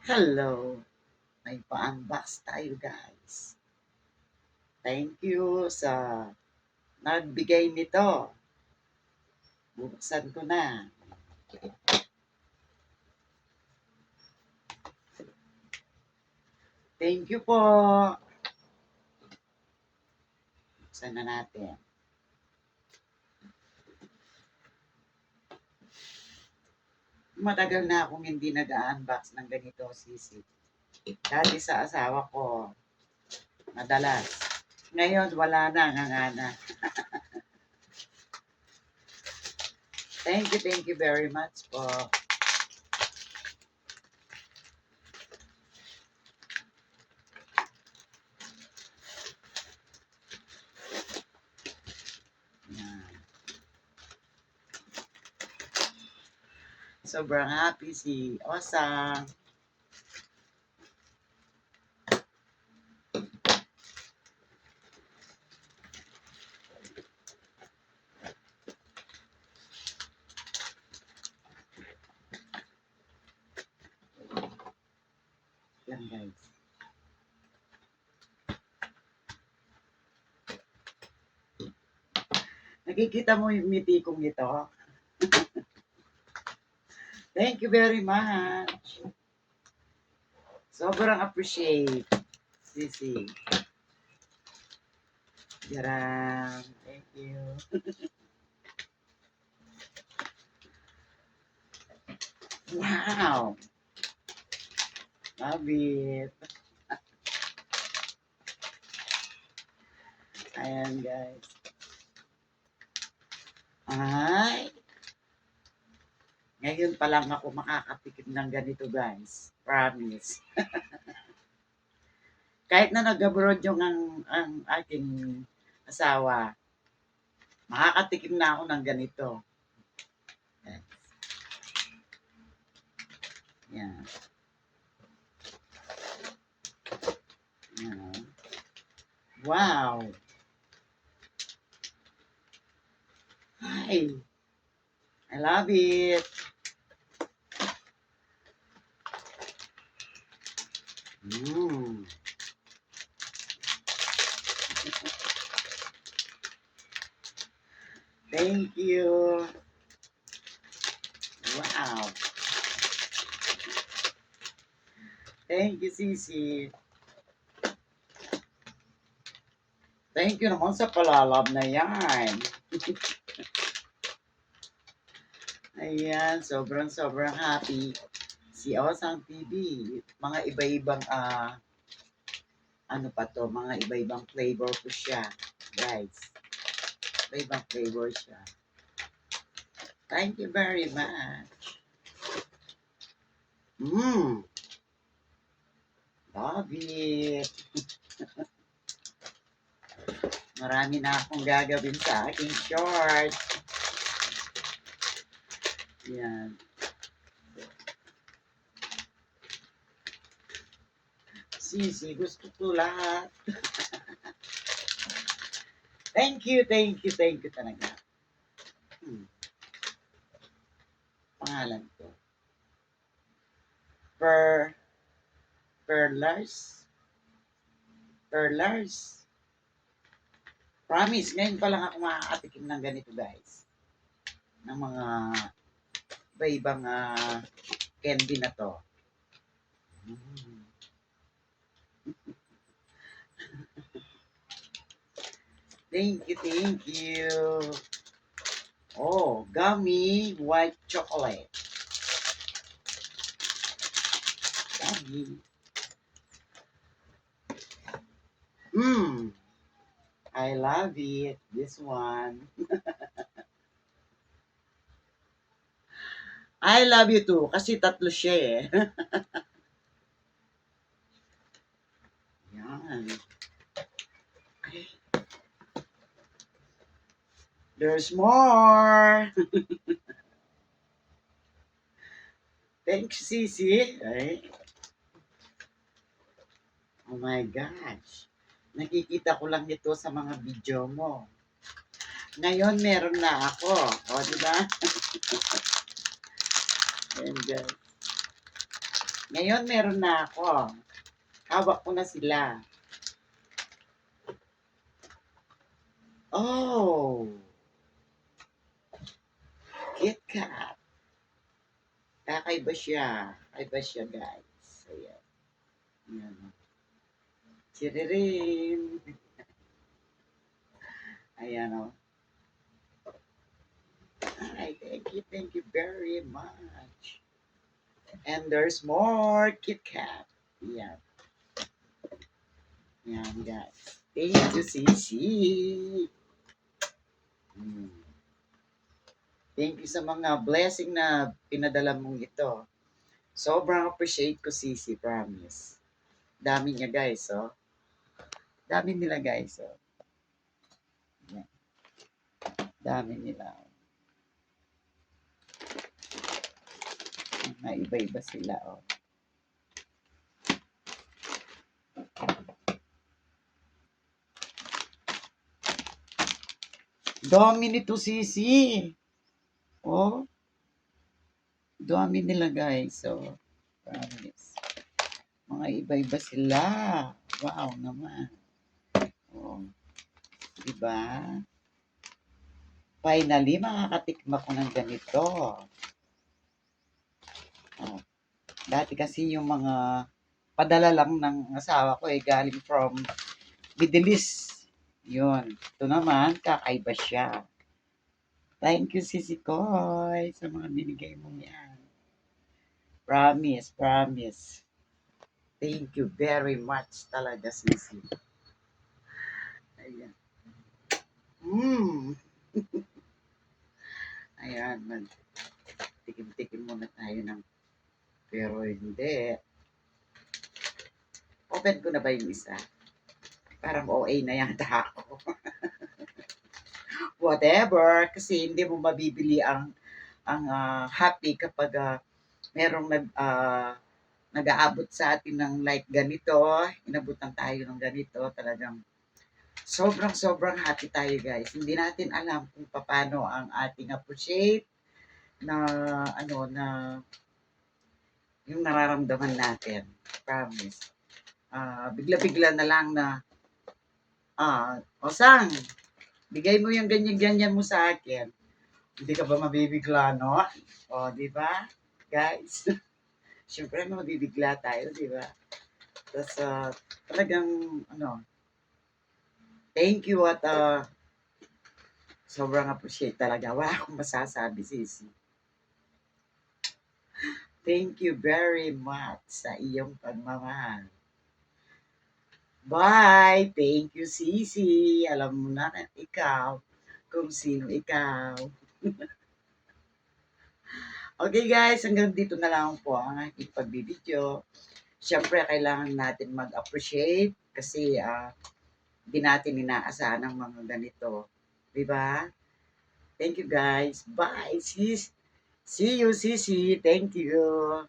Hello! May pa-unbox tayo guys. Thank you sa nagbigay nito. Buksan ko na. Thank you po. Buksan na natin. Matagal na akong hindi nag-unbox ng ganito, sisi. Dati sa asawa ko, madalas. Ngayon, wala na, ngangana. Thank you very much po. Yan. Sobrang happy si Osang. Yan guys. Nakikita mo yung ngiti kong ito? Thank you very much. Sobrang appreciate. Sisi. Jarang. Thank you. Wow. Love it. Ayan guys. Ay. Ngayon pa lang ako makakatikim ng ganito guys. Promise. Kahit na nag-abroad yung ang aking asawa, makakatikim na ako ng ganito. Yes. Yan. Yan. Wow. Hi. I love it. Mm. Thank you. Wow. Thank you, Sisi. Thank you naman sa palalab na yan. Ayan, sobrang happy. Si Osang TV, mga iba-ibang, ano pa to, mga iba-ibang flavor ko siya, guys. Iba-ibang flavor siya. Thank you very much. Love it. Marami na akong gagawin sa aking short. Yan. Sisi, gusto ko lahat. Thank you talaga. Pangalan ko. Perlars. Promise, ngayon pa lang ako makakatikim ng ganito guys. Ng mga iba-ibang candy na to. Thank you. Oh, gummy white chocolate. Gummy. I love it. This one. I love you too. Kasi tatlo siya eh. Yan. There's more. Thanks, Sisi. Ay. Oh my gosh. Nakikita ko lang ito sa mga video mo. Ngayon, meron na ako. O, diba? Ayan, guys. Ngayon, meron na ako. Hawak ko na sila. Oh! KitKat. Kakaiba siya. Kakaiba siya, guys. Ayan. Ayan. Chiririn. Ayan, o. Ay, thank you very much. And there's more KitKat. Ayan. Ayan, guys. Thank you, Sisi. Thank you sa mga blessing na pinadala mong ito. Sobrang appreciate ko, Sisi, promise. Dami niya, guys, oh. Dami nila, guys, oh. Ayan. Dami nila. Mga iba-iba sila, oh. Dami nito, Sisi. Oh. Dami nila, guys, oh. Promise. Mga iba-iba sila. Wow naman. Oh. Diba? Finally, makakatikma ko ng ganito. Oh. Dati kasi yung mga padala lang ng asawa ko galing from Middle East. Yun. Ito naman, kakaiba siya. Thank you, Sisi Koy, sa mga binigay mo yan. Promise, promise. Thank you very much talaga, Sisi. Ayan. Ayan, tikim-tikim muna tayo ng, pero hindi. Open ko na ba yung isa? Parang OA na yata ako. Whatever, kasi hindi mo mabibili ang happy kapag merong nag-aabot sa atin ng like ganito, inabutan tayo ng ganito, talagang sobrang happy tayo, guys. Hindi natin alam kung paano ang ating appreciate na yung nararamdaman natin. Promise. Bigla-bigla na lang na Osang, bigay mo yung ganyan-ganyan mo sa akin. Hindi ka ba mabibigla, no? O, di ba? Guys, syempre mabibigla tayo, di ba? Tapos, talagang, thank you at sobrang appreciate talaga. Wala akong masasabi, Sisi. Thank you very much sa iyong pagmamahal. Bye! Thank you, Sisi. Alam mo na ikaw kung sino ikaw. Okay, guys, hanggang dito na lang po ang aking pagbibideo. Siyempre, kailangan natin mag-appreciate kasi di natin inaasahan ang mga ganito. Diba? Thank you, guys. Bye. See you, Sisi. Thank you.